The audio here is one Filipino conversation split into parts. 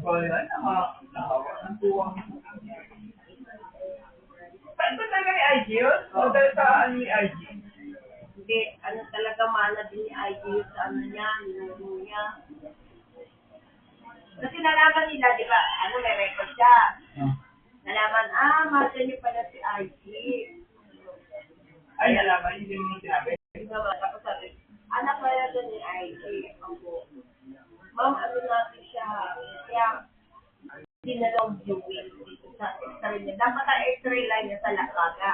Wala na, nakawa ng tuwang. Saan ba talaga ni IG yun? O dahil sa ano ni IG? Hindi, ano talaga mana din ni IG sa ano niya, ninuno niya. Kasi nalaman nila, di ba, ano, may record siya. Nalaman, mahal niyo pala si IG. Ay, nalaman, hindi mo sinabi. Tapos sabi, anak pala doon ni IG. Ako, ma'am, ano natin siya, kaya dinalong viewing dito sa x-ray niya. Dapat ang x-ray line niya sa lakaga.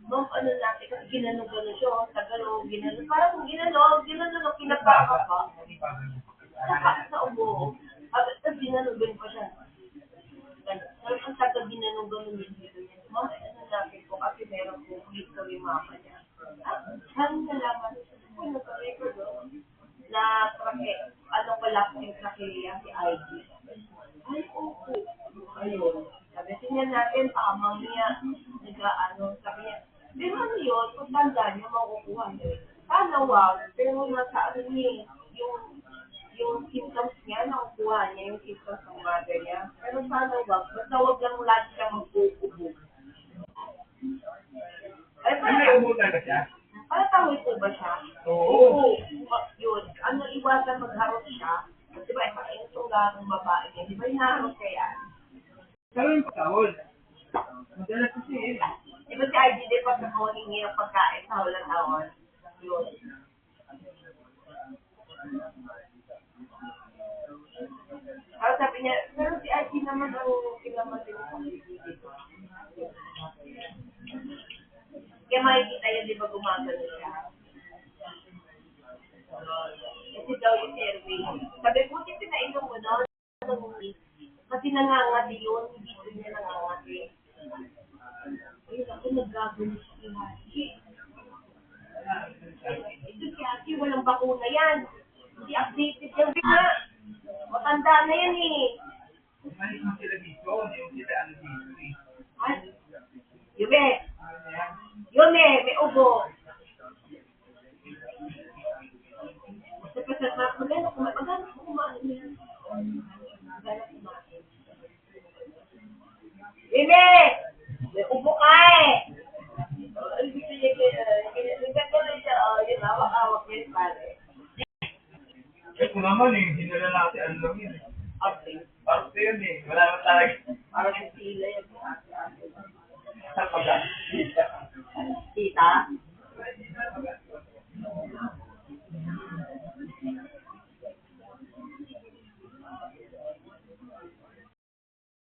Ma'am, ano natin, kasi ginano-gano siya, tagalo, ginano, parang ginano, kinapaka pa. Sa ubo. Tapos ginano-gano pa siya. Tapos ang taga ginano-gano niya. Ma'am, ano natin po, kasi meron po history mama niya. Saan nalaman? Ano sa record na ano ko lang yung trachea si IG. Ay, opo. Ayun. Sabi, tingnan natin, paamang niya. Nag-ano, sabi niya, pero ano yun, kung tanda niya, makukuha niya. Sana wag, pero nasa ano niya, yung symptoms niya, nakukuha niya yung symptoms ng mother niya. Pero sana wag, basta wag lang lagi siya magkukubo. Ay, May ubo talaga siya? para tahoy po ba siya? Oo. Yun. Ano, iwasan magharot siya. Di ba, yung tungga ng babae niya, di ba, hinaharot kaya? Pero yung pagkahol, madalas kasi eh. Di ba si IG, di ba, sa mga hingi ng pagkain sa hulang taon? Yun. Pero sabi niya, pero si IG naman ang kinaman din sa dito. Kaya makikita yun, di ba, gumagano siya? Kasi daw yung airway. Sabi, buti pinainom mo na. Kasi nangangati yun, hindi ko niya nangangati. Ayun ako, nagagano siya lagi. Ito si Aki, walang bakuna yan. Hindi updated yan. Di ba? Matanda na yan eh. Umalis mo sila dito, hindi mo sila ano dito eh. Ay, Yume. Yume, may ubo. Kasi sa mga kuleno, magana kumain niya. Magana kumain. Yume! May ubo ka eh. Ay, gusto niya gano'n siya, yun, awak-awak niya yung pare. Eh kung naman eh, hinala natin, ano lang yun eh. Okay. Parang yun eh, wala naman talaga. Parang yung sila yun. Sa pag Tita?